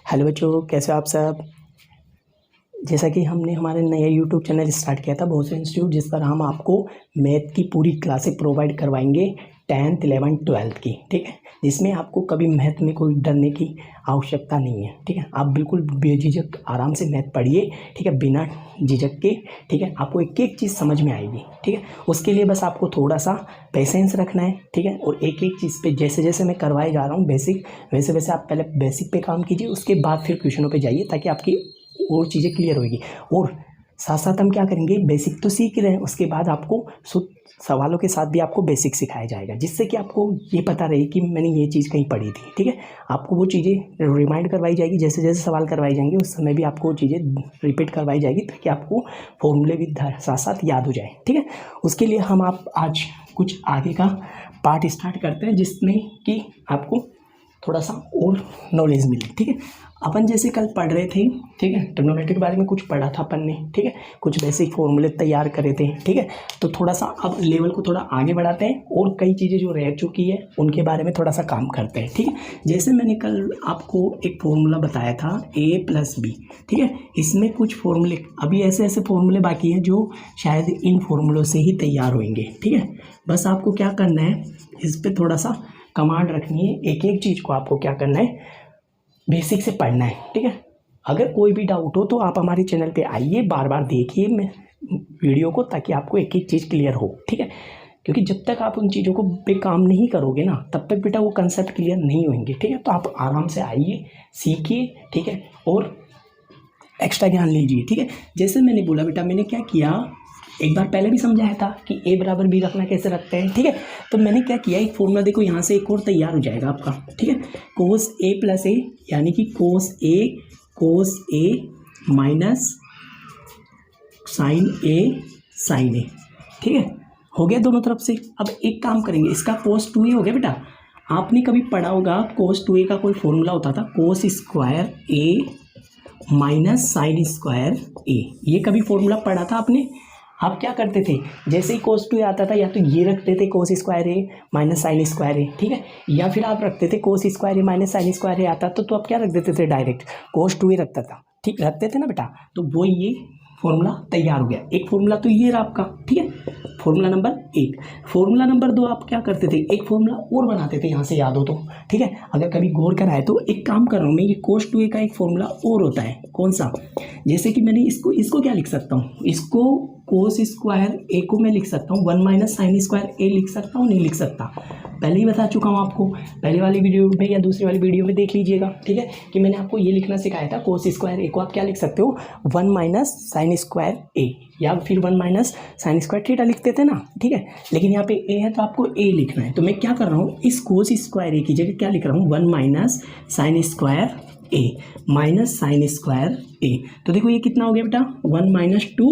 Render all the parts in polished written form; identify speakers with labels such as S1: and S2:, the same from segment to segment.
S1: Hello बच्चों, कैसे हो आप सब। जैसा कि हमने हमारे नया यूट्यूब चैनल स्टार्ट किया था भोसले इंस्टीट्यूट, जिस पर हम आपको मैथ की पूरी क्लासें प्रोवाइड करवाएंगे 10th 11th 12th की। ठीक है, जिसमें आपको कभी मैथ में कोई डरने की आवश्यकता नहीं है। ठीक है, आप बिल्कुल बेझिझक आराम से मैथ पढ़िए। ठीक है, बिना झिझक के। ठीक है, आपको एक एक चीज़ समझ में आएगी। ठीक है, उसके लिए बस आपको थोड़ा सा पेशेंस रखना है। ठीक है, और एक एक चीज़ पे जैसे जैसे मैं करवाए जा रहा हूँ बेसिक, वैसे वैसे आप पहले बेसिक पे काम कीजिए, उसके बाद फिर क्वेश्चनों पे जाइए, ताकि आपकी और चीज़ें क्लियर होगी। और साथ साथ हम क्या करेंगे, बेसिक तो सीख रहे हैं, उसके बाद आपको सवालों के साथ भी आपको बेसिक सिखाया जाएगा, जिससे कि आपको ये पता रहे कि मैंने ये चीज़ कहीं पढ़ी थी। ठीक है, आपको वो चीज़ें रिमाइंड करवाई जाएगी, जैसे जैसे सवाल करवाए जाएंगे उस समय भी आपको वो चीज़ें रिपीट करवाई जाएगी, ताकि आपको फॉर्मूले भी साथ साथ याद हो जाए। ठीक है, उसके लिए हम आप आज कुछ आगे का पार्ट स्टार्ट करते हैं, जिसमें कि आपको थोड़ा सा और नॉलेज मिले। ठीक है, अपन जैसे कल पढ़ रहे थे, ठीक है, ट्रिग्नोमेट्री के बारे में कुछ पढ़ा था अपन ने। ठीक है, कुछ बेसिक फॉर्मूले तैयार करे थे। ठीक है, तो थोड़ा सा अब लेवल को थोड़ा आगे बढ़ाते हैं, और कई चीज़ें जो रह चुकी है उनके बारे में थोड़ा सा काम करते हैं। ठीक है, जैसे मैंने कल आपको एक फॉर्मूला बताया था a+b। ठीक है, इसमें कुछ फॉर्मूले अभी ऐसे ऐसे फॉर्मूले बाकी हैं जो शायद इन फॉर्मूलों से ही तैयार होंगे। ठीक है, बस आपको क्या करना है, इस पर थोड़ा सा कमांड रखनी है। एक एक चीज़ को आपको क्या करना है, बेसिक से पढ़ना है। ठीक है, अगर कोई भी डाउट हो तो आप हमारे चैनल पे आइए, बार बार देखिए मैं वीडियो को, ताकि आपको एक एक चीज़ क्लियर हो। ठीक है, क्योंकि जब तक आप उन चीज़ों को पे काम नहीं करोगे ना, तब तक बेटा वो कंसेप्ट क्लियर नहीं होंगे। ठीक है, तो आप आराम से आइए, सीखिए। ठीक है, और एक्स्ट्रा ज्ञान लीजिए। ठीक है, जैसे मैंने बोला बेटा, मैंने क्या किया, एक बार पहले भी समझाया था कि a बराबर b रखना कैसे रखते हैं। ठीक है, तो मैंने क्या किया, एक फॉर्मूला देखो यहाँ से एक और तैयार हो जाएगा आपका। ठीक है, cos a + a, यानी कि cos a minus sin a। ठीक है, हो गया दोनों तरफ से। अब एक काम करेंगे, इसका cos 2a हो गया बेटा। आपने कभी पढ़ा होगा cos 2a का कोई फॉर्मूला होता था cos square a minus sin square a। ये कभी फॉर्मूला पढ़ा था आपने? आप क्या करते थे, जैसे ही cos 2a आता था, या तो ये रखते थे cos square a minus sin square a। ठीक है, या फिर आप रखते थे cos square a minus sin square a आता तो आप क्या रख देते थे, डायरेक्ट cos 2a रखता था। ठीक, रखते थे ना बेटा, तो वो ये फॉर्मूला तैयार हो गया। एक फॉर्मूला तो ये रहा आपका। ठीक है, फॉर्मूला नंबर 1। फॉर्मूला नंबर 2 आप क्या करते थे, एक फॉर्मूला और बनाते थे, यहाँ से याद हो तो। ठीक है, अगर कभी गौर कराए तो एक काम कर रहा हूँ मैं, ये cos 2a का एक फॉर्मूला और होता है। कौन सा, जैसे कि मैंने इसको क्या लिख सकता हूँ, इसको cos स्क्वायर a को मैं लिख सकता हूँ 1 माइनस sin स्क्वायर a लिख सकता हूँ, नहीं लिख सकता? पहले ही बता चुका हूँ आपको, पहले वाली वीडियो में या दूसरी वाली वीडियो में देख लीजिएगा। ठीक है, कि मैंने आपको ये लिखना सिखाया था, cos स्क्वायर a को आप क्या लिख सकते हो, 1 माइनस sin स्क्वायर a, या फिर 1 माइनस sin स्क्वायर थीटा लिखते थे ना। ठीक है, लेकिन यहाँ पे a है तो आपको a लिखना है। तो मैं क्या कर रहा हूँ, इस cos स्क्वायर a की जगह क्या लिख रहा हूँ, 1 minus sin square a minus sin square a। तो देखो ये कितना हो गया बेटा, 1 माइनस 2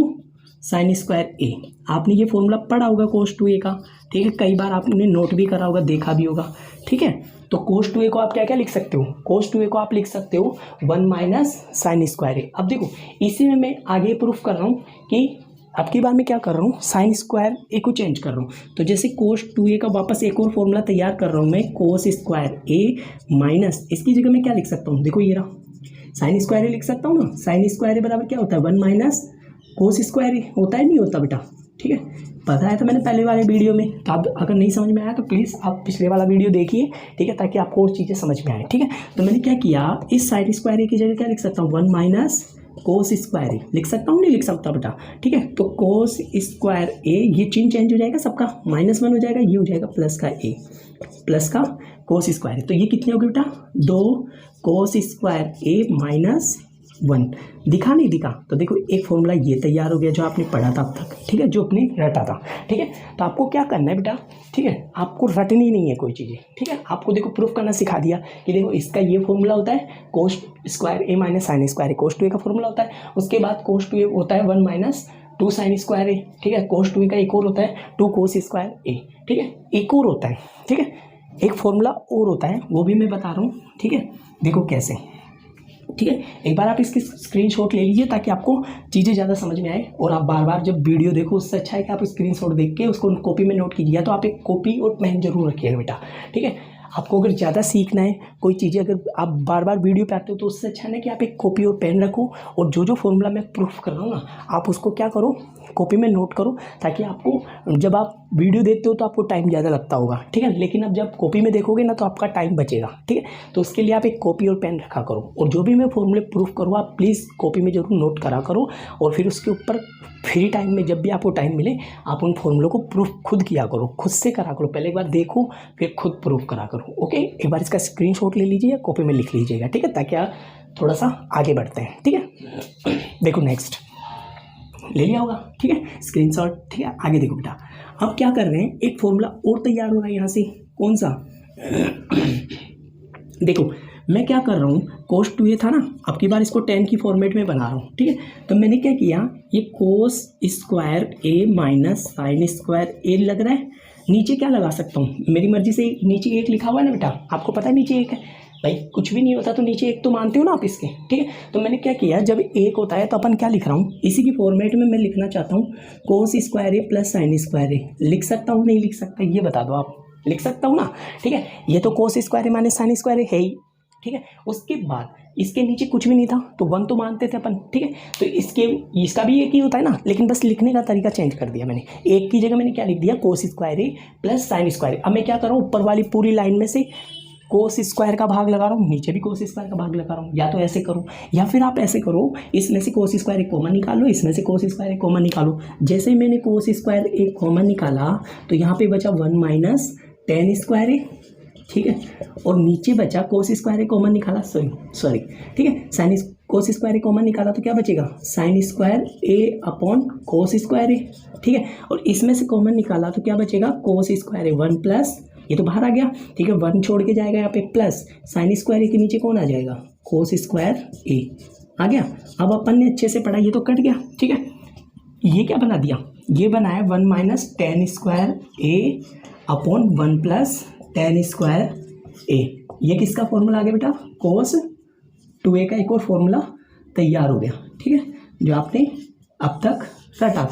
S1: sin स्क्वायर a। आपने ये फॉर्मूला पढ़ा होगा cos 2a का। ठीक है, कई बार आपने नोट भी करा होगा, देखा भी होगा। ठीक है, तो cos 2a को आप क्या क्या लिख सकते हो, cos 2a को आप लिख सकते हो 1 माइनस sin स्क्वायर a। अब देखो, इसी में मैं आगे प्रूफ कर रहा हूँ कि अब की बार मैं क्या कर रहा हूँ, sin स्क्वायर a को चेंज कर रहा हूँ। तो जैसे cos 2a का वापस एक और फॉर्मूला तैयार कर रहा हूँ मैं, cos स्क्वायर a माइनस, इसकी जगह मैं क्या लिख सकता हूँ, देखो ये रहा sin स्क्वायर a लिख सकता हूँ ना। sin स्क्वायर a बराबर क्या होता है, 1 माइनस cos स्क्वायर होता है, नहीं होता बेटा? ठीक है, पता है तो मैंने पहले वाले वीडियो में, तो आप अगर नहीं समझ में आया तो प्लीज़ आप पिछले वाला वीडियो देखिए। ठीक है, ताकि आपको और चीज़ें समझ में आए। ठीक है, तो मैंने क्या किया, इस sin स्क्वायर a की जगह क्या लिख सकता हूँ, 1 माइनस cos स्क्वायर a लिख सकता हूँ, नहीं लिख सकता बेटा? ठीक है, तो cos स्क्वायर a, ये चिन्ह चेंज हो जाएगा सबका, -1 हो जाएगा, ये हो जाएगा प्लस का a, प्लस का cos स्क्वायर। तो ये कितने हो गए बेटा, 2 cos स्क्वायर a माइनस 1। दिखा नहीं दिखा? तो देखो एक फॉर्मूला ये तैयार हो गया जो आपने पढ़ा था अब तक। ठीक है, जो अपने रटा था। ठीक है, तो आपको क्या करना है बेटा, ठीक है, आपको रटनी नहीं है कोई चीज़ें। ठीक है, आपको देखो प्रूफ करना सिखा दिया कि देखो इसका ये फॉर्मूला होता है cos square a minus sin square a, cos 2a का फॉर्मूला होता है। उसके बाद cos 2a होता है 1 माइनस 2 sin स्क्वायर a। ठीक है, cos 2a का एक और होता है 2 cos स्क्वायर a। ठीक है, एक और होता है। ठीक है, एक फॉर्मूला और होता है, वो भी मैं बता रहा हूँ। ठीक है, देखो कैसे। ठीक है, एक बार आप इसकी स्क्रीनशॉट ले लीजिए, ताकि आपको चीज़ें ज़्यादा समझ में आए, और आप बार बार जब वीडियो देखो, उससे अच्छा है कि आप स्क्रीनशॉट देख के उसको कॉपी में नोट कीजिए, तो आप एक कॉपी और पेन जरूर रखिएगा बेटा। ठीक है, आपको अगर ज़्यादा सीखना है कोई चीज़ें, अगर आप बार बार वीडियो पे आते हो तो उससे अच्छा है कि आप एक कॉपी और पेन रखो और जो जो फॉर्मूला मैं प्रूफ कर रहा हूँ ना आप उसको क्या करो, कॉपी में नोट करो, ताकि आपको जब आप वीडियो देखते हो तो आपको टाइम ज़्यादा लगता होगा, ठीक है, लेकिन अब जब कॉपी में देखोगे ना तो आपका टाइम बचेगा, ठीक है। तो उसके लिए आप एक कॉपी और पेन रखा करो और जो भी मैं फॉर्मूले प्रूफ करूँ आप प्लीज़ कॉपी में जरूर नोट करा करो और फिर उसके ऊपर फ्री टाइम में जब भी आपको टाइम मिले आप उन फॉर्मूलों को प्रूफ खुद किया करो, खुद से करा करो, पहले एक बार देखो फिर खुद प्रूफ करा करो। ओके, एक बार इसका स्क्रीनशॉट ले लीजिए या कॉपी में लिख लीजिएगा, ठीक है, ताकि आप थोड़ा सा आगे बढ़ते हैं, ठीक है। देखो नेक्स्ट ले लिया होगा, ठीक है, स्क्रीनशॉट, ठीक है। आगे देखो बेटा, अब क्या कर रहे हैं, एक फॉर्मूला और तैयार हो रहा है यहाँ से, कौन सा देखो मैं क्या कर रहा हूँ, कोस 2a था ना, अब की बार इसको 10 की फॉर्मेट में बना रहा हूँ, ठीक है। तो मैंने क्या किया, ये cos square a minus sine square a लग रहा है, नीचे क्या लगा सकता हूँ मेरी मर्जी से, नीचे एक लिखा हुआ है ना बेटा, आपको पता है नीचे एक है भाई, कुछ भी नहीं होता तो नीचे एक तो मानते हो ना आप इसके, ठीक है। तो मैंने क्या किया, जब एक होता है तो अपन क्या लिख रहा हूँ, इसी की फॉर्मेट में मैं लिखना चाहता हूँ cos square a plus sine square a, लिख सकता हूँ नहीं लिख सकता ये बता दो आप, लिख सकता हूँ ना, ठीक है। ये तो cos square a minus sine square a है ही, ठीक है। उसके बाद इसके नीचे कुछ भी नहीं था तो 1 तो मानते थे अपन, ठीक है। तो इसका भी एक ही होता है ना, लेकिन बस लिखने का तरीका चेंज कर दिया मैंने, एक की जगह मैंने क्या लिख दिया, cos square a plus sine square a। अब मैं क्या कर रहा हूँ, ऊपर वाली पूरी लाइन में से कोस स्क्वायर का भाग लगा रहा हूँ, नीचे भी कोस स्क्वायर का भाग लगा रहा हूँ, या तो ऐसे करो या फिर आप ऐसे करो, इसमें से कोस स्क्वायर एक कॉमन निकालो, इसमें से कोस स्क्वायर एक कॉमन निकालो। जैसे ही मैंने कोस स्क्वायर एक कॉमन निकाला तो यहाँ पे बचा 1 माइनस टेन स्क्वायर ए, ठीक है, और नीचे बचा कोस स्क्वायर ए कॉमन निकाला, सॉरी ठीक है, साइन कोस स्क्वायर ए कॉमन निकाला तो क्या बचेगा, साइन स्क्वायर ए अपॉन कोस स्क्वायर ए, ठीक है। और इसमें से कॉमन निकाला तो क्या बचेगा, कोस स्क्वायर ए 1 प्लस, ये तो बाहर आ गया, ठीक है, 1 छोड़ के जाएगा यहाँ पे, प्लस साइन स्क्वायर ए के नीचे कौन आ जाएगा, कोस स्क्वायर ए आ गया। अब अपन ने अच्छे से पढ़ा, ये तो कट गया, ठीक है। ये क्या बना दिया, ये बनाया 1 माइनस टेन स्क्वायर ए अपॉन 1 प्लस टेन स्क्वायर ए। ये किसका फॉर्मूला आ गया बेटा, कोस 2a का एक और फॉर्मूला तैयार हो गया, ठीक है, जो आपने अब तक रटा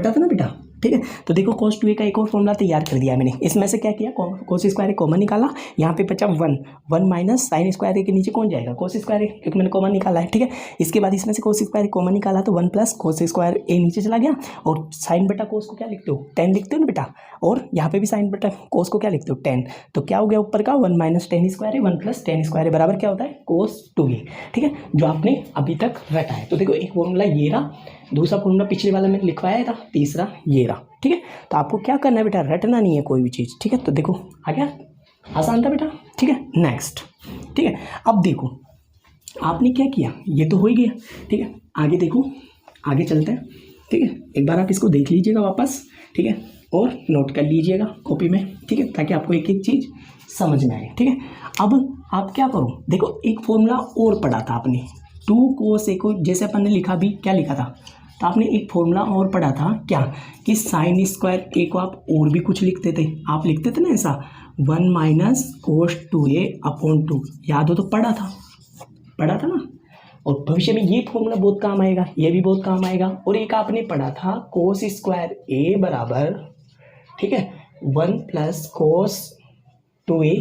S1: था ना बेटा, ठीक है। तो देखो कोस 2a का एक और फॉर्मूला तैयार कर दिया मैंने, इसमें से क्या किया, कोस स्क्वायर ए कॉमन निकाला, यहाँ पे बचा 1 माइनस साइन स्क्वायर ए के नीचे कौन जाएगा, कोस स्क्वायर ए, क्योंकि मैंने कॉमन निकाला है, ठीक है। इसके बाद इसमें से कोस स्क्वायर ए कॉमन निकाला तो 1 प्लस कोस स्क्वायर ए नीचे चला गया, और साइन बटा कोस को क्या लिखते हो, 10 लिखते हो ना बेटा, और यहाँ पे भी साइन बटा कोस को क्या लिखते हो, 10। तो क्या हो गया ऊपर का 1 माइनस टेन स्क्वायर ए 1 प्लस टेन स्क्वायर ए बराबर क्या होता है, कोस 2a, ठीक है, जो आपने अभी तक रटा है। तो देखो एक फॉर्मूला ये रहा, दूसरा फॉर्मूला पिछले वाला मैंने लिखवाया था, तीसरा ये रहा, ठीक है। तो आपको क्या करना है बेटा, रटना नहीं है कोई भी चीज़, ठीक है। तो देखो आ गया, आसान था बेटा, ठीक है। नेक्स्ट, ठीक है, अब देखो आपने क्या किया, ये तो हो ही गया, ठीक है। आगे देखो, आगे चलते हैं, ठीक है। एक बार आप इसको देख लीजिएगा वापस, ठीक है, और नोट कर लीजिएगा कॉपी में, ठीक है, ताकि आपको एक एक चीज़ समझ में आए, ठीक है। अब आप क्या करो, देखो एक फॉर्मूला और पढ़ा था आपने, 2 कोस ए को, जैसे अपन ने लिखा भी, क्या लिखा था, तो आपने एक फॉर्मूला और पढ़ा था क्या, कि साइन स्क्वायर ए को आप और भी कुछ लिखते थे, आप लिखते थे ना ऐसा 1 माइनस कोस 2a अपॉन 2, याद हो तो पढ़ा था ना। और भविष्य में ये फॉर्मूला बहुत काम आएगा, ये भी बहुत काम आएगा। और एक आपने पढ़ा था कोस स्क्वायर ए बराबर, ठीक है, 1 प्लस कोस 2a,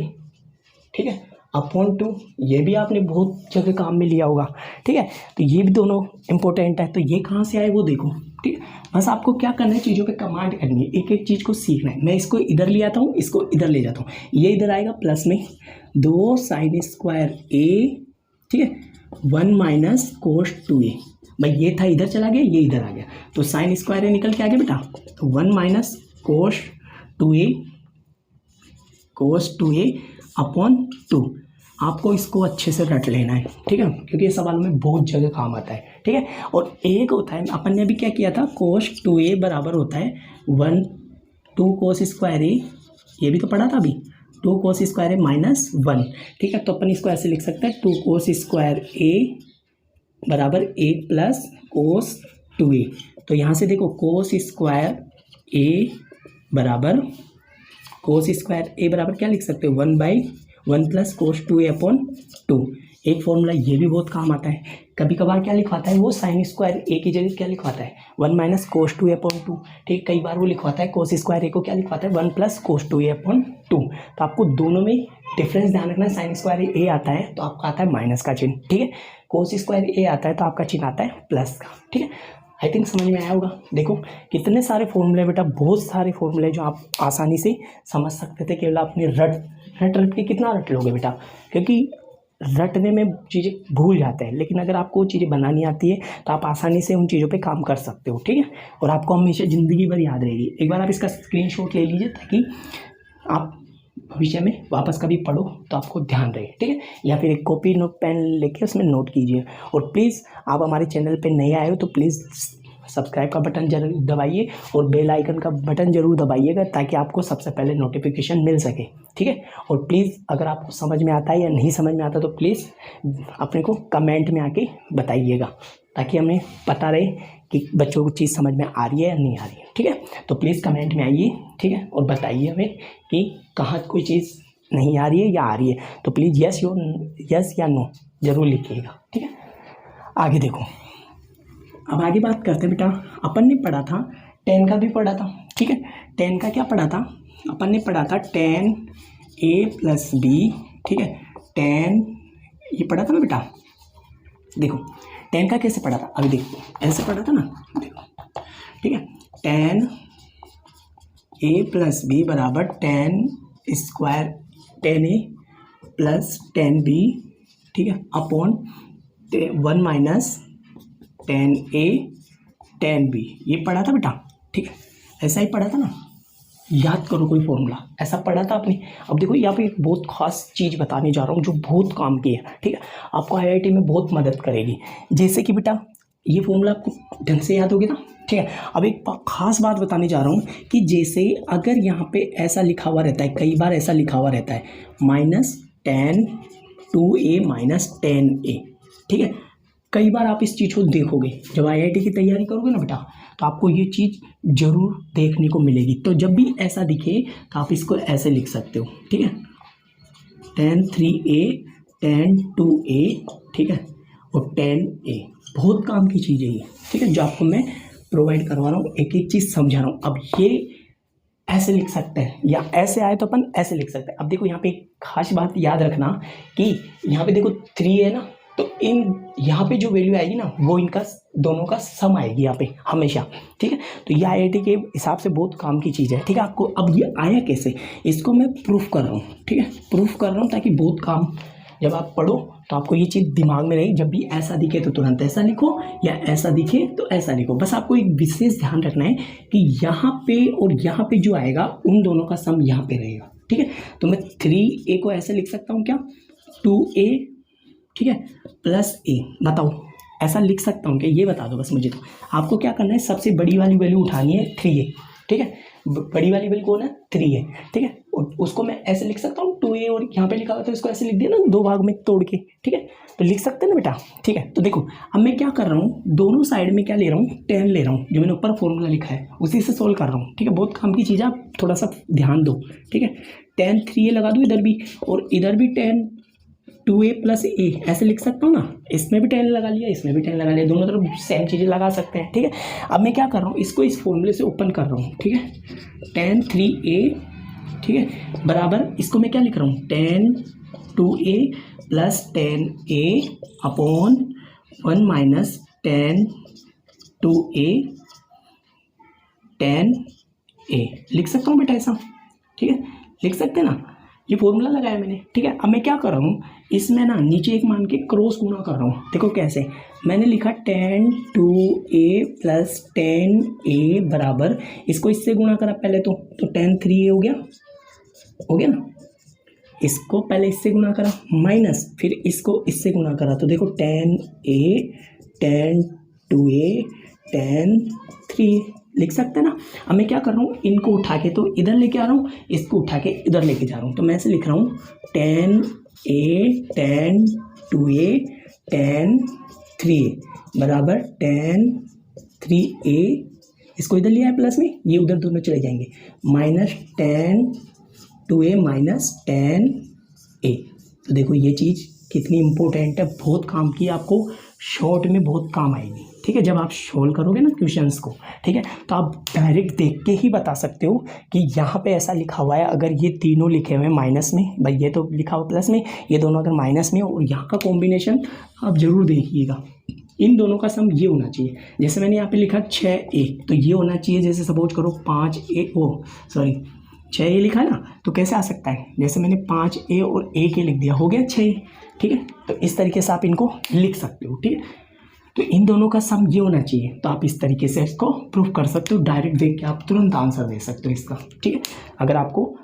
S1: ठीक है, अपॉन 2, ये भी आपने बहुत जगह काम में लिया होगा, ठीक है। तो ये भी दोनों इंपॉर्टेंट है। तो ये कहाँ से आए वो देखो, ठीक है। बस आपको क्या करना है, चीज़ों पे कमांड करनी है, एक एक चीज़ को सीखना है। मैं इसको इधर ले आता हूँ, इसको इधर ले जाता हूँ, ये इधर आएगा प्लस में 2 साइन स्क्वायर ए, ठीक है, 1 माइनस कोस 2a, भाई ये था इधर चला गया, ये इधर आ गया, तो साइन स्क्वायर ए निकल के आ गया बेटा, तो 1 माइनस कोस 2a अपॉन 2। आपको इसको अच्छे से रट लेना है, ठीक है, क्योंकि ये सवालों में बहुत जगह काम आता है, ठीक है। और एक होता है, अपन ने भी क्या किया था, कोस 2a बराबर होता है 2 कोस स्क्वायर ए, ये भी तो पढ़ा था अभी, 2 कोस स्क्वायर ए माइनस 1, ठीक है। तो अपन इसको ऐसे लिख सकते हैं 2 कोस स्क्वायर ए बराबर 1 प्लस कोस 2a। तो यहाँ से देखो कोस स्क्वायर ए बराबर क्या लिख सकते हो, 1 प्लस कोस 2a अपॉन 2, एक फॉर्मूला ये भी बहुत काम आता है। कभी कभार क्या लिखवाता है वो साइन स्क्वायर ए की जगह क्या लिखवाता है 1 माइनस कोस 2a/2। ठीक, कई बार वो लिखवाता है कोस स्क्वायर ए को क्या लिखवाता है 1 प्लस कोस 2a/2। तो आपको दोनों में डिफरेंस ध्यान रखना है। साइन स्क्वायर ए आता है तो आपका आता है माइनस का चिन्ह, ठीक है। कोस स्क्वायर ए आता है तो आपका चिन्ह आता है प्लस का, ठीक है। आई थिंक समझ में आया होगा। देखो कितने सारे फॉर्मूले बेटा, बहुत सारे फॉर्मूले जो आप आसानी से समझ सकते थे, केवल आपने रट के कितना रट लोगे बेटा, क्योंकि रटने में चीज़ें भूल जाते हैं, लेकिन अगर आपको वो चीज़ें बनानी आती है तो आप आसानी से उन चीज़ों पे काम कर सकते हो, ठीक है। और आपको हमेशा ज़िंदगी भर याद रहेगी। एक बार आप इसका स्क्रीनशॉट ले लीजिए ताकि आप भविष्य में वापस कभी पढ़ो तो आपको ध्यान रहे, ठीक है। या फिर एक कॉपी नोट पेन लेके उसमें नोट कीजिए। और प्लीज़ आप हमारे चैनल पे नए आए हो तो प्लीज़ सब्सक्राइब का बटन जरूर दबाइए और बेल आइकन का बटन जरूर दबाइएगा ताकि आपको सबसे पहले नोटिफिकेशन मिल सके, ठीक है। और प्लीज़ अगर आपको समझ में आता है या नहीं समझ में आता तो प्लीज़ अपने को कमेंट में आके बताइएगा ताकि हमें पता रहे कि बच्चों को चीज़ समझ में आ रही है या नहीं आ रही है, ठीक है। तो प्लीज़ कमेंट में आइए, ठीक है, और बताइए हमें कि कहाँ कोई चीज़ नहीं आ रही है या आ रही है। तो प्लीज़ यस या नो ज़रूर लिखिएगा, ठीक है। आगे देखो, अब आगे बात करते हैं बेटा। अपन ने पढ़ा था 10 का भी पढ़ा था, ठीक है। 10 का क्या पढ़ा था अपन ने, पढ़ा था 10a+b, ठीक है। 10 ये पढ़ा था ना बेटा। देखो 10 का कैसे पढ़ा था, अभी देखो ऐसे पढ़ा था ना, देखो, ठीक है। 10a+b बराबर 10a प्लस 10b, ठीक है, अपॉन 1 माइनस 10a 10b। ये पढ़ा था बेटा, ठीक है। ऐसा ही पढ़ा था ना, याद करो कोई फॉर्मूला, ऐसा पढ़ा था आपने। अब देखो यहाँ पे एक बहुत खास चीज़ बताने जा रहा हूँ जो बहुत काम की है, ठीक है, आपको आईआईटी में बहुत मदद करेगी। जैसे कि बेटा ये फॉर्मूला आपको ढंग से याद होगी ना, ठीक है। अब एक खास बात बताने जा रहा हूँ कि जैसे अगर यहाँ पे ऐसा लिखा हुआ रहता है, कई बार ऐसा लिखा हुआ रहता है -10 2a माइनस 10a, ठीक है। कई बार आप इस चीज़ को देखोगे जब आईआईटी की तैयारी करोगे ना बेटा, तो आपको ये चीज़ ज़रूर देखने को मिलेगी। तो जब भी ऐसा दिखे तो आप इसको ऐसे लिख सकते हो, ठीक है। 10 3a 10 2a, ठीक है, और 10a। बहुत काम की चीज़ है ये, ठीक है, जो आपको मैं प्रोवाइड करवा रहा हूँ, एक एक चीज़ समझा रहा हूँ। अब ये ऐसे लिख सकते हैं या ऐसे आए तो अपन ऐसे लिख सकते हैं। अब देखो यहाँ पे एक खास बात याद रखना कि यहाँ पे देखो 3 है ना, तो इन यहाँ पे जो वैल्यू आएगी ना वो इनका दोनों का सम आएगी यहाँ पे हमेशा, ठीक है। तो ये आईआईटी के हिसाब से बहुत काम की चीज़ है, ठीक है। आपको अब ये आया कैसे, इसको मैं प्रूफ कर रहा हूँ, ठीक है, प्रूफ कर रहा हूँ ताकि बहुत काम जब आप पढ़ो तो आपको ये चीज़ दिमाग में रहे। जब भी ऐसा दिखे तो तुरंत ऐसा लिखो या ऐसा दिखे तो ऐसा लिखो। बस आपको एक विशेष ध्यान रखना है कि यहाँ पे और यहाँ पे जो आएगा उन दोनों का सम यहाँ पे रहेगा, ठीक है। तो मैं 3a को ऐसे लिख सकता हूँ क्या, 2a, ठीक है, प्लस a। बताओ ऐसा लिख सकता हूँ क्या, ये बता दो बस मुझे। तो आपको क्या करना है, सबसे बड़ी वाली वैल्यू उठानी है 3a, ठीक है। बड़ी वाली वैल्यू कौन है, 3 है, ठीक है। और उसको मैं ऐसे लिख सकता हूँ 2a, और यहाँ पे लिखा हुआ तो इसको ऐसे लिख दिया ना 2 भाग में तोड़ के, ठीक है। तो लिख सकते हैं ना बेटा, ठीक है। तो देखो अब मैं क्या कर रहा हूँ, दोनों साइड में क्या ले रहा हूँ, 10 ले रहा हूँ, जो मैंने ऊपर फॉर्मूला लिखा है उसी से सोल्व कर रहा हूँ, ठीक है। बहुत काम की चीज़ है, आप थोड़ा सा ध्यान दो, ठीक है। 10 3a लगा दूँ इधर भी, और इधर भी 10 2a प्लस a ऐसे लिख सकता हूँ ना। इसमें भी 10 लगा लिया, इसमें भी 10 लगा लिया, दोनों तरफ सेम चीज़ें लगा सकते हैं, ठीक है। अब मैं क्या कर रहा हूँ, इसको इस फॉर्मूले से ओपन कर रहा हूँ, ठीक है। 10 3a, ठीक है, बराबर इसको मैं क्या लिख रहा हूँ, 10 2a plus 10a upon 1 minus 10 2a 10a लिख सकता हूँ बेटा ऐसा, ठीक है, लिख सकते हैं ना। ये फॉर्मूला लगाया मैंने, ठीक है। अब मैं क्या कर रहा हूँ, इसमें ना नीचे एक मान के क्रॉस गुना कर रहा हूँ। देखो कैसे, मैंने लिखा 10 2a प्लस 10a बराबर, इसको इससे गुना करा पहले तो 10 3a हो गया ना। इसको पहले इससे गुना करा, माइनस फिर इसको इससे गुना करा, तो देखो 10a 10 2a 10 3 लिख सकते हैं ना। अब मैं क्या कर रहा हूँ, इनको उठा के तो इधर लेके आ रहा हूँ, इसको उठा के इधर लेके जा रहा हूँ। तो मैं ऐसे लिख रहा हूँ 10a 10 2a 10 3a बराबर 10 3a, इसको इधर लिया है प्लस में, ये उधर दोनों चले जाएंगे, माइनस 10 2a माइनस 10a। तो देखो ये चीज़ कितनी इंपॉर्टेंट है, बहुत काम की, आपको शॉर्ट में बहुत काम आएगी। ठीक है, जब आप सोल्व करोगे ना क्वेश्चंस को, ठीक है, तो आप डायरेक्ट देख के ही बता सकते हो कि यहाँ पे ऐसा लिखा हुआ है, अगर ये तीनों लिखे हुए हैं माइनस में, भाई ये तो लिखा हुआ प्लस में, ये दोनों अगर माइनस में और यहाँ का कॉम्बिनेशन आप ज़रूर देखिएगा, इन दोनों का सम ये होना चाहिए। जैसे मैंने यहाँ पे लिखा 6a, तो ये होना चाहिए, जैसे सपोज करो 6a लिखा है ना, तो कैसे आ सकता है, जैसे मैंने 5a और a के लिख दिया, हो गया 6a। ठीक है, तो इस तरीके से आप इनको लिख सकते हो। ठीक है, तो इन दोनों का सम ये होना चाहिए, तो आप इस तरीके से इसको प्रूफ कर सकते हो, डायरेक्ट देख के आप तुरंत आंसर दे सकते हो इसका। ठीक है, अगर आपको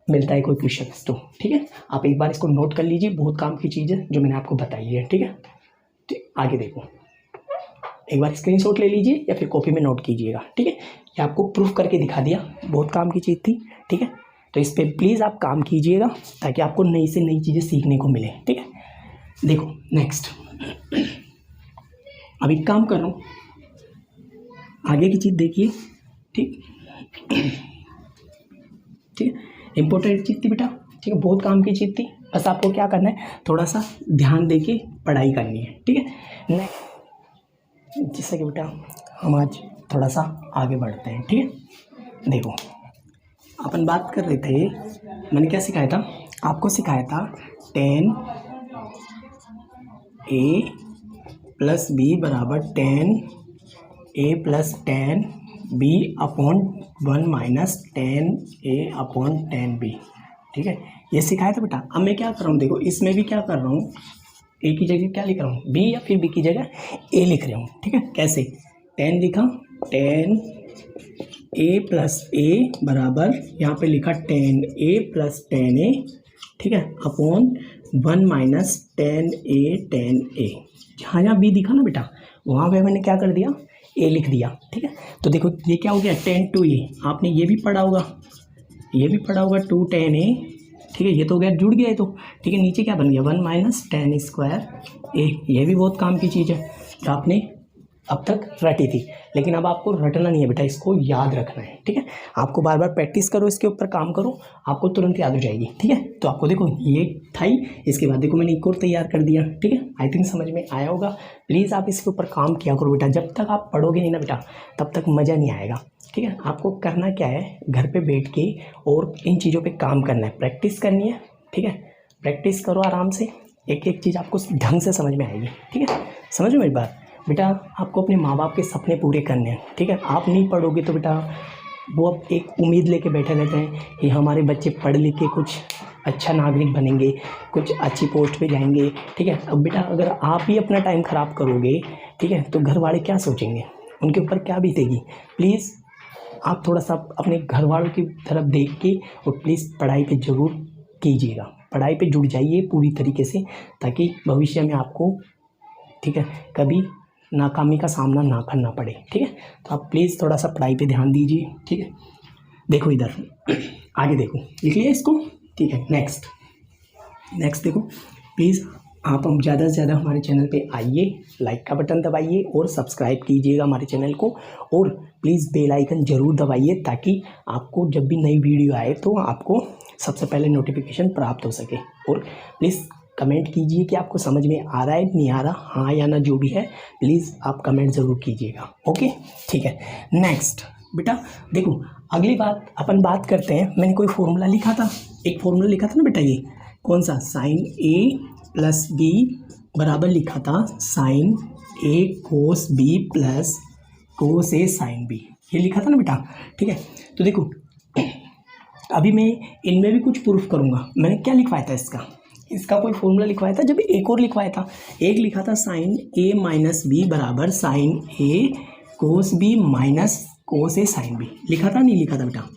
S1: मिलता है कोई क्वेश्चन तो ठीक है, आप एक बार इसको नोट कर लीजिए, बहुत काम की चीज़ है जो मैंने आपको बताई है। ठीक है, तो आगे देखो, एक बार स्क्रीनशॉट ले लीजिए या फिर कॉपी में नोट कीजिएगा। ठीक है, ये आपको प्रूफ करके दिखा दिया, बहुत काम की चीज़ थी। ठीक है, तो इस पर प्लीज़ आप काम कीजिएगा ताकि आपको नई से नई चीज़ें सीखने को मिले। ठीक है, देखो नेक्स्ट, अब एक काम कर रहा हूँ, आगे की चीज़ देखिए। ठीक ठीक है, इम्पोर्टेंट चीज़ थी बेटा। ठीक है, बहुत काम की चीज़ थी, बस आपको क्या करना है, थोड़ा सा ध्यान दे के पढ़ाई करनी है। ठीक है, नेक्स्ट, जिससे कि बेटा हम आज थोड़ा सा आगे बढ़ते हैं। ठीक है, देखो अपन बात कर रहे थे, मैंने क्या सिखाया था आपको, सिखाया था 10a प्लस बी बराबर 10a plus 10b upon 1 minus 10a upon 10b। ठीक है, ये सिखाया था बेटा। अब मैं क्या कर रहा हूँ, देखो इसमें भी क्या कर रहा हूँ, ए की जगह क्या लिख रहा हूँ, बी, या फिर बी की जगह ए लिख रहा हूँ। ठीक है, कैसे, 10 लिखा, 10a प्लस ए बराबर, यहाँ पे लिखा 10a प्लस 10a, ठीक है, अपॉन 1 माइनस 10a 10a। जहाँ बी दिखा ना बेटा, वहाँ पे मैंने क्या कर दिया, ए लिख दिया। ठीक है, तो देखो ये क्या हो गया, 10 to a, आपने ये भी पढ़ा होगा, ये भी पढ़ा होगा 2 10a। ठीक है, ये तो हो गया, जुड़ गया है तो। ठीक है, नीचे क्या बन गया, 1 माइनस 10 स्क्वायर a। ये भी बहुत काम की चीज़ है जो आपने अब तक रटी थी, लेकिन अब आपको रटना नहीं है बेटा, इसको याद रखना है। ठीक है, आपको बार बार प्रैक्टिस करो, इसके ऊपर काम करो, आपको तुरंत याद हो जाएगी। ठीक है, तो आपको देखो ये था ही, इसके बाद देखो मैंने एक और तैयार कर दिया। ठीक है, आई थिंक समझ में आया होगा। प्लीज़ आप इसके ऊपर काम किया करो बेटा, जब तक आप पढ़ोगे नहीं ना बेटा, तब तक मज़ा नहीं आएगा। ठीक है, आपको करना क्या है, घर पर बैठ के और इन चीज़ों पर काम करना है, प्रैक्टिस करनी है। ठीक है, प्रैक्टिस करो आराम से, एक एक चीज़ आपको ढंग से समझ में आएगी। ठीक है, समझ में मेरी बात बेटा, आपको अपने माँ बाप के सपने पूरे करने हैं। ठीक है, आप नहीं पढ़ोगे तो बेटा वो अब एक उम्मीद लेके बैठे रहते हैं कि हमारे बच्चे पढ़ लिख के कुछ अच्छा नागरिक बनेंगे, कुछ अच्छी पोस्ट पे जाएंगे। ठीक है, अब बेटा अगर आप ही अपना टाइम ख़राब करोगे, ठीक है, तो घर वाले क्या सोचेंगे, उनके ऊपर क्या बीतेगी। प्लीज़ आप थोड़ा सा अपने घर वालों की तरफ देख के और प्लीज़ पढ़ाई पे ज़रूर कीजिएगा, पढ़ाई पे जुड़ जाइए पूरी तरीके से, ताकि भविष्य में आपको, ठीक है, कभी नाकामी का सामना ना करना पड़े। ठीक है, तो आप प्लीज़ थोड़ा सा पढ़ाई पे ध्यान दीजिए। ठीक है, देखो इधर आगे देखो, लिख लिया इसको। ठीक है, नेक्स्ट देखो, प्लीज़ आप हम ज़्यादा से ज़्यादा हमारे चैनल पे आइए, लाइक का बटन दबाइए और सब्सक्राइब कीजिएगा हमारे चैनल को, और प्लीज़ बेल आइकन ज़रूर दबाइए ताकि आपको जब भी नई वीडियो आए तो आपको सबसे पहले नोटिफिकेशन प्राप्त हो सके। और प्लीज़ कमेंट कीजिए कि आपको समझ में आ रहा है, नहीं आ रहा, हाँ या ना, जो भी है प्लीज़ आप कमेंट ज़रूर कीजिएगा। ओके, ठीक है, नेक्स्ट बेटा देखो, अगली बात अपन बात करते हैं। मैंने कोई फॉर्मूला लिखा था, एक फॉर्मूला लिखा था ना बेटा, ये कौन सा, साइन ए प्लस बी बराबर लिखा था साइन ए कोस बी प्लस कोस ए साइन बी, ये लिखा था ना बेटा। ठीक है, तो देखो अभी मैं इनमें भी कुछ प्रूफ करूँगा। मैंने क्या लिखवाया था, इसका कोई फॉर्मूला लिखवाया था, जब एक और लिखवाया था, एक लिखा था साइन ए माइनस बी बराबर साइन ए कोस बी माइनस कोस ए साइन बी, लिखा था नहीं लिखा था बेटा,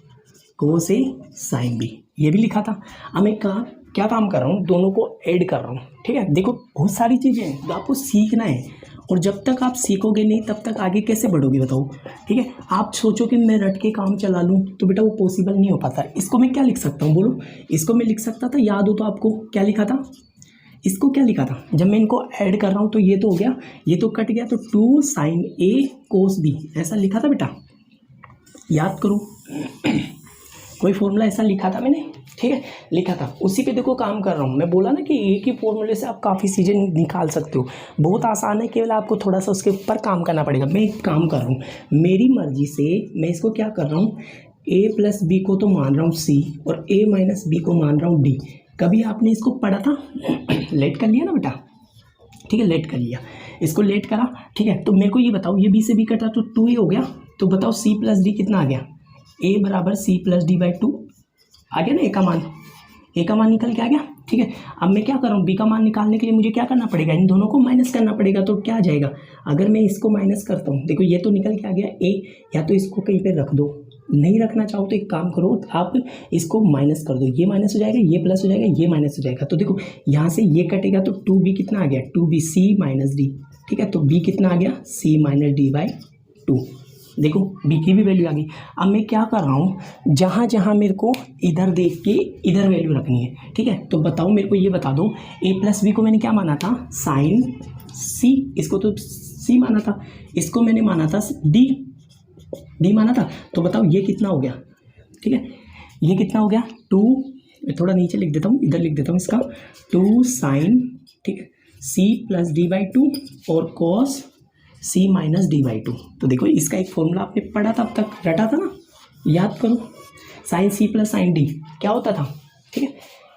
S1: कोस ए साइन बी, ये भी लिखा था। अब मैं क्या काम कर रहा हूँ, दोनों को ऐड कर रहा हूँ। ठीक है, देखो बहुत सारी चीज़ें हैं जो आपको सीखना है, और जब तक आप सीखोगे नहीं तब तक आगे कैसे बढ़ोगे बताओ। ठीक है, आप सोचो कि मैं रट के काम चला लूँ तो बेटा वो पॉसिबल नहीं हो पाता। इसको मैं क्या लिख सकता हूँ बोलो, इसको मैं लिख सकता था, याद हो तो आपको, क्या लिखा था, इसको क्या लिखा था, जब मैं इनको ऐड कर रहा हूँ तो ये तो हो गया, ये तो कट गया, तो 2 साइन ए कोस बी, ऐसा लिखा था बेटा, याद करो कोई फॉर्मूला ऐसा लिखा था मैंने। ठीक है, लिखा था, उसी पे देखो काम कर रहा हूँ। मैं बोला ना कि एक ही फॉर्मूले से आप काफ़ी चीज़ें निकाल सकते हो, बहुत आसान है, केवल आपको थोड़ा सा उसके ऊपर काम करना पड़ेगा। मैं एक काम कर रहा हूँ, मेरी मर्जी से मैं इसको क्या कर रहा हूँ, a प्लस बी को तो मान रहा हूँ c और a माइनस बी को मान रहा हूँ d। कभी आपने इसको पढ़ा था? लेट कर लिया ना बेटा, ठीक है, लेट कर लिया, इसको लेट करा, ठीक है। तो मेरे को ये बताओ, ये b से b कटा तो 2 ही हो गया, तो बताओ c प्लस डी कितना आ गया, a बराबर c प्लस डी बाई 2 आ गया ना, a का मान निकल के आ गया, ठीक है। अब मैं क्या कर रहा हूँ, b का मान निकालने के लिए मुझे क्या करना पड़ेगा, इन दोनों को माइनस करना पड़ेगा। तो क्या आ जाएगा, अगर मैं इसको माइनस करता हूँ, देखो ये तो निकल के आ गया a, या तो इसको कहीं पे रख दो, नहीं रखना चाहो तो एक काम करो, आप इसको माइनस कर दो, ये माइनस हो जाएगा, ये प्लस हो जाएगा, ये माइनस हो जाएगा। तो देखो यहाँ से ये कटेगा तो 2b कितना आ गया, 2b c माइनस डी, ठीक है। तो b कितना आ गया, c माइनस डी बाई 2। देखो b की भी वैल्यू आ गई। अब मैं क्या कर रहा हूँ, जहाँ जहाँ मेरे को इधर देख के इधर वैल्यू रखनी है, ठीक है। तो बताओ मेरे को ये बता दो, a प्लस बी को मैंने क्या माना था, साइन c, इसको तो c माना था, इसको मैंने माना था d माना था। तो बताओ ये कितना हो गया, ठीक है, ये कितना हो गया 2, मैं थोड़ा नीचे लिख देता हूँ, इधर लिख देता हूँ इसका, 2 साइन, ठीक है, c प्लस डी बाई 2 और cos c minus D by 2। तो देखो इसका एक फॉर्मूला आपने पढ़ा था, अब तक रटा था ना, याद करो, sine c plus sine D क्या होता था, ठीक है,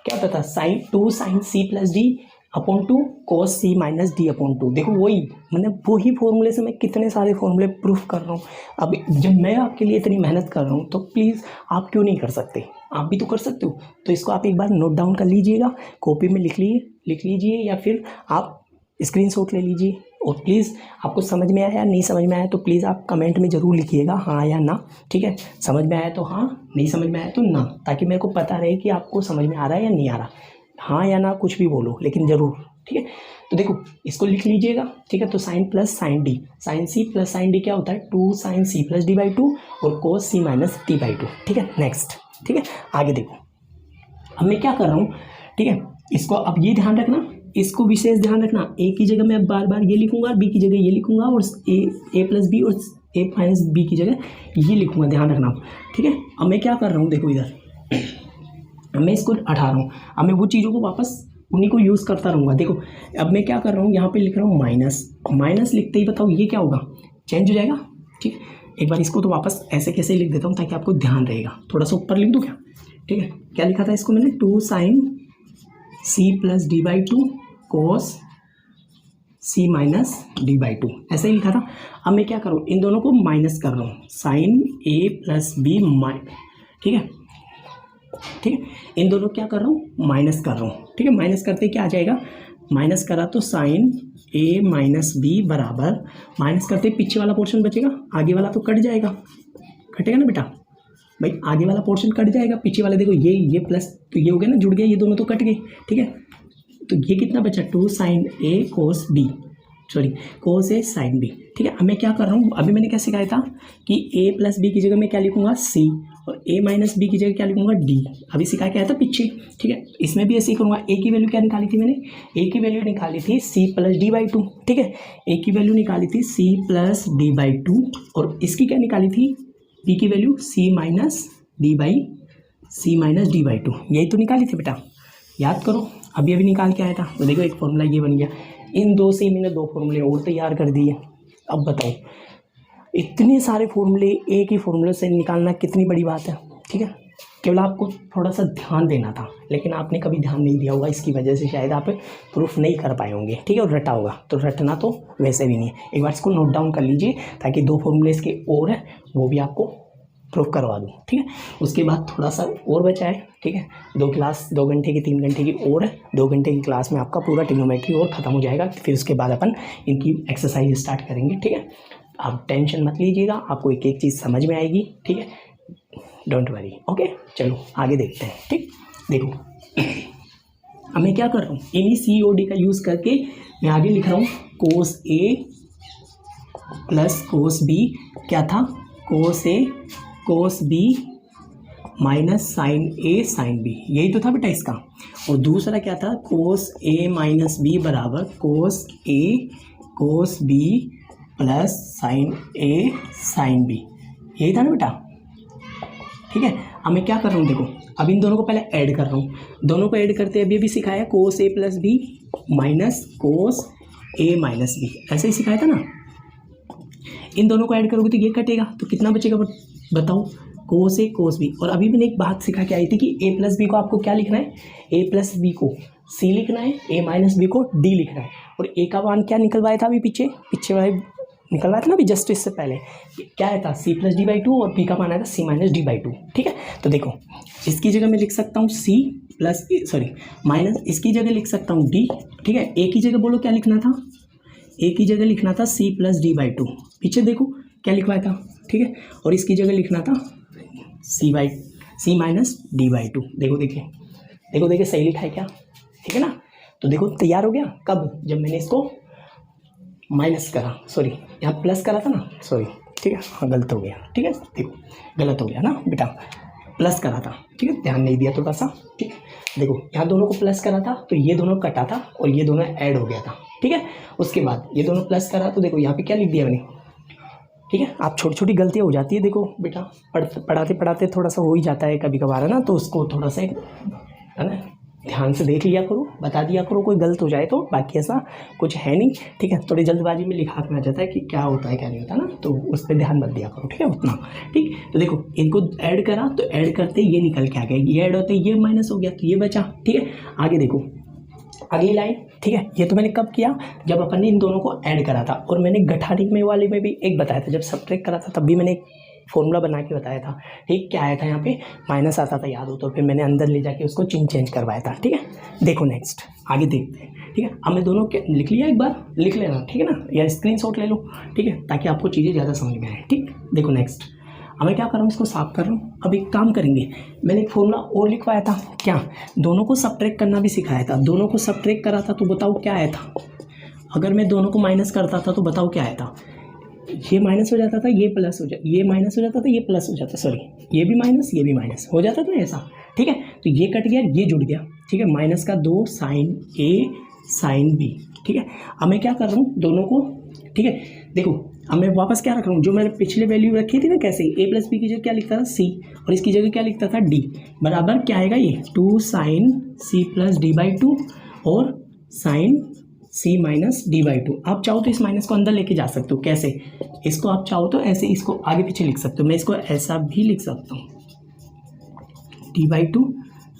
S1: क्या होता था, sine 2 sine c plus D upon 2 cos c minus D upon 2। देखो वही फॉर्मूले से मैं कितने सारे फॉर्मूले प्रूफ कर रहा हूँ। अब जब मैं आपके लिए इतनी मेहनत कर रहा हूँ तो प्लीज़ आप क्यों नहीं कर सकते, आप भी तो कर सकते हो। तो इसको आप एक बार नोट डाउन कर लीजिएगा, कॉपी में लिख लीजिए या फिर आप स्क्रीनशॉट ले लीजिए। और प्लीज़ आपको समझ में आया या नहीं समझ में आया तो प्लीज़ आप कमेंट में ज़रूर लिखिएगा हाँ या ना, ठीक है। समझ में आया तो हाँ, नहीं समझ में आया तो ना, ताकि मेरे को पता रहे कि आपको समझ में आ रहा है या नहीं आ रहा। हाँ या ना कुछ भी बोलो लेकिन ज़रूर, ठीक है। तो देखो इसको लिख लीजिएगा, ठीक है। तो sine plus sine D, sine C plus sine D क्या होता है, 2 sine C plus D by 2 और cos C minus D by 2, ठीक है। नेक्स्ट, ठीक है, आगे देखो, अब मैं क्या कर रहा हूँ, ठीक है। इसको अब ये ध्यान रखना, इसको विशेष ध्यान रखना, ए की जगह मैं बार बार ये लिखूंगा, बी की जगह ये लिखूंगा, और ए प्लस बी और ए माइनस बी की जगह ये लिखूंगा, ध्यान रखना, ठीक है। अब मैं क्या कर रहा हूँ, देखो इधर अब मैं इसको हटा रहा हूँ, अब मैं वो चीज़ों को वापस उन्हीं को यूज़ करता रहूँगा। देखो अब मैं क्या कर रहा हूँ, यहाँ पे लिख रहा हूँ माइनस लिखते ही बताओ ये क्या होगा, चेंज हो जाएगा, ठीक है। एक बार इसको तो वापस ऐसे कैसे लिख देता हूँ ताकि आपको ध्यान रहेगा, थोड़ा सा ऊपर लिख दूँ क्या, ठीक है। क्या लिखा था इसको मैंने, 2 sine C plus D by 2 cos C minus D by 2, ऐसे ही लिखा था। अब मैं क्या करूँ, इन दोनों को माइनस कर रहा हूँ, साइन ए प्लस बी ठीक है, ठीक है। इन दोनों क्या कर रहा हूँ, माइनस कर रहा हूँ, ठीक है। माइनस करते क्या आ जाएगा, माइनस करा तो साइन ए माइनस बी बराबर, माइनस करते पीछे वाला पोर्शन बचेगा, आगे वाला तो कट जाएगा, कटेगा ना बेटा भाई, आगे वाला पोर्शन कट जाएगा, पीछे वाले देखो ये प्लस तो ये हो गया ना, जुड़ गया, ये दोनों तो कट गए, ठीक है। तो ये कितना बचा, 2 साइन ए कोस बी, सॉरी कोस ए साइन बी, ठीक है। अब मैं क्या कर रहा हूँ, अभी मैंने क्या सिखाया था कि ए प्लस बी की जगह मैं क्या लिखूंगा, सी, और ए माइनस बी की जगह क्या लिखूंगा, डी। अभी सिखा के आया था पीछे, ठीक है। इसमें भी ऐसे ही करूँगा। ए की वैल्यू क्या निकाली थी मैंने, ए की वैल्यू निकाली थी सी प्लस डी बाई 2, ठीक है। ए की वैल्यू निकाली थी सी प्लस डी बाई 2, और इसकी क्या निकाली थी, बी की value C minus D by 2, यही तो निकाली थी बेटा, याद करो। अभी निकाल के आया था, तो देखो एक फॉर्मूला ये बन गया। इन दो से मैंने 2 फॉर्मूले और तैयार कर दिए। अब बताओ इतने सारे फॉर्मूले एक ही फॉर्मूले से निकालना कितनी बड़ी बात है, ठीक है। केवल आपको थोड़ा सा ध्यान देना था, लेकिन आपने कभी ध्यान नहीं दिया होगा, इसकी वजह से शायद आप प्रूफ नहीं कर पाए होंगे, ठीक है। और रटा होगा, तो रटना तो वैसे भी नहीं है। एक बार इसको नोट डाउन कर लीजिए ताकि 2 फॉर्मूले इसके और है वो भी आपको प्रूफ करवा दूँ, ठीक है। उसके बाद थोड़ा सा और बचा है, ठीक है। 2 घंटे की 3 घंटे की और है, 2 घंटे की क्लास में आपका पूरा ट्रिग्नोमेट्री और ख़त्म हो जाएगा। फिर उसके बाद अपन इनकी एक्सरसाइज स्टार्ट करेंगे, ठीक है। आप टेंशन मत लीजिएगा, आपको एक एक चीज़ समझ में आएगी, ठीक है, डोंट वरी, ओके। चलो आगे देखते हैं, ठीक। देखो अब मैं क्या कर रहा हूँ, इन्हीं COD का यूज़ करके मैं आगे लिख रहा हूँ, कोस ए प्लस कोस बी क्या था, कोस ए कोस बी माइनस साइन ए साइन बी, यही तो था बेटा इसका। और दूसरा क्या था, कोस ए माइनस बी बराबर कोस ए कोस बी प्लस साइन ए साइन बी, यही था ना बेटा, ठीक है। अब मैं क्या कर रहा हूँ, देखो अब इन दोनों को पहले ऐड कर रहा हूँ, दोनों को ऐड करते अभी सिखाया कोस ए प्लस बी माइनस कोस ए माइनस बी, ऐसे ही सिखाया था ना। इन दोनों को ऐड करोगे तो ये कटेगा, तो कितना बचेगा बताओ, कोस ए कोस बी। और अभी मैंने एक बात सिखा के आई थी कि ए प्लस बी को आपको क्या लिखना है, ए प्लस बी को सी लिखना है, ए माइनस बी को डी लिखना है। और ए का मान क्या निकलवाया था अभी पीछे वाले निकलवाया था ना अभी जस्ट इससे पहले, क्या आया था C plus D by two, और बी का मान आया था C minus D by two. ठीक है, तो देखो इसकी जगह मैं लिख सकता हूँ सी प्लस माइनस, इसकी जगह लिख सकता हूँ डी। ठीक है, ए की जगह बोलो क्या लिखना था, ए की जगह लिखना था C plus D by two, पीछे देखो क्या लिखवाया था। ठीक है, और इसकी जगह लिखना था C minus D by to. देखो सही लिखा है क्या, ठीक है ना। तो देखो तैयार हो गया, कब, जब मैंने इसको माइनस करा, सॉरी यहाँ प्लस करा था ना, सॉरी, ठीक है, हाँ गलत हो गया। ठीक है, देखो गलत हो गया ना बेटा, प्लस करा था, ठीक है, ध्यान नहीं दिया थोड़ा सा। ठीक है, देखो यहाँ दोनों को प्लस करा था तो ये दोनों कटा था और ये दोनों ऐड हो गया था। ठीक है, उसके बाद ये दोनों प्लस करा तो देखो यहाँ पे क्या लिख दिया मैंने। ठीक है, आप छोटी छोटी गलतियाँ हो जाती है, देखो बेटा पढ़ाते पढ़ाते थोड़ा सा हो ही जाता है कभी कभार, है ना, तो उसको थोड़ा सा है ना ध्यान से देख लिया करो, बता दिया करो कोई गलत हो जाए तो, बाकी ऐसा कुछ है नहीं। ठीक है, थोड़ी जल्दबाजी में लिखा में आ जाता है कि क्या होता है क्या नहीं होता ना, तो उस पर ध्यान मत दिया करो। ठीक है, उतना ठीक। तो देखो इनको ऐड करा तो ऐड करते ये निकल के आ गया, ये ऐड होते ये माइनस हो गया तो ये बचा। ठीक है, आगे देखो अगली लाइन। ठीक है, ये तो मैंने कब किया, जब अपन ने इन दोनों को ऐड करा था। और मैंने घटाने में वाले में भी एक बताया था, जब सब्ट्रैक्ट करा था तब भी मैंने एक फॉर्मूला बना के बताया था। ठीक, क्या आया था यहाँ पे, माइनस आता था याद हो तो, फिर मैंने अंदर ले जाके उसको चेंज करवाया था। ठीक है, देखो नेक्स्ट आगे देखते हैं। ठीक है, अब मैं दोनों के लिख लिया, एक बार लिख लेना, ठीक है ना, या स्क्रीनशॉट ले लो। ठीक है, ताकि आपको चीज़ें ज़्यादा समझ में आए। ठीक, देखो नेक्स्ट, अब मैं क्या कर रहा हूँ, इसको साफ कर रहा हूँ। अब एक काम करेंगे, मैंने एक फॉर्मूला और लिखवाया था, क्या, दोनों को सब्ट्रैक्ट करना भी सिखाया था। दोनों को सब्ट्रैक्ट करा था तो बताओ क्या आया था, अगर मैं दोनों को माइनस करता था तो बताओ क्या आया था, ये माइनस हो जाता था, ये प्लस हो जाता, ये माइनस हो जाता था, ये प्लस हो जाता, सॉरी ये भी माइनस हो जाता था ऐसा। ठीक है, तो ये कट गया, ये जुड़ गया। ठीक है, माइनस का 2 साइन ए साइन बी। ठीक है, अब मैं क्या कर रहा हूँ दोनों को, ठीक है, देखो अब मैं वापस क्या रख रहा हूँ, जो मैंने पिछले वैल्यू रखी थी ना, कैसे ए प्लस बी की जगह क्या लिखता था सी, और इसकी जगह क्या लिखता था डी, बराबर क्या आएगा ये 2 sine C plus D by two और sine C minus D by two. आप चाहो तो इस माइनस को अंदर लेके जा सकते हो, कैसे, इसको आप चाहो तो ऐसे इसको आगे पीछे लिख सकते हो, मैं इसको ऐसा भी लिख सकता हूँ, डी बाई टू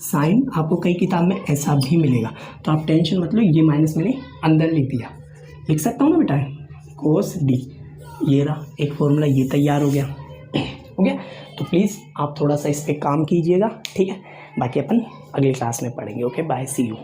S1: साइन, आपको कई किताब में ऐसा भी मिलेगा, तो आप टेंशन मत लो, ये माइनस मैंने अंदर लिख दिया, लिख सकता हूँ ना बेटा, कोस डी, ये रहा एक फॉर्मूला, ये तैयार हो गया। तो प्लीज़ आप थोड़ा सा इस पर काम कीजिएगा। ठीक है, बाकी अपन अगली क्लास में पढ़ेंगे। Okay, bye, see you.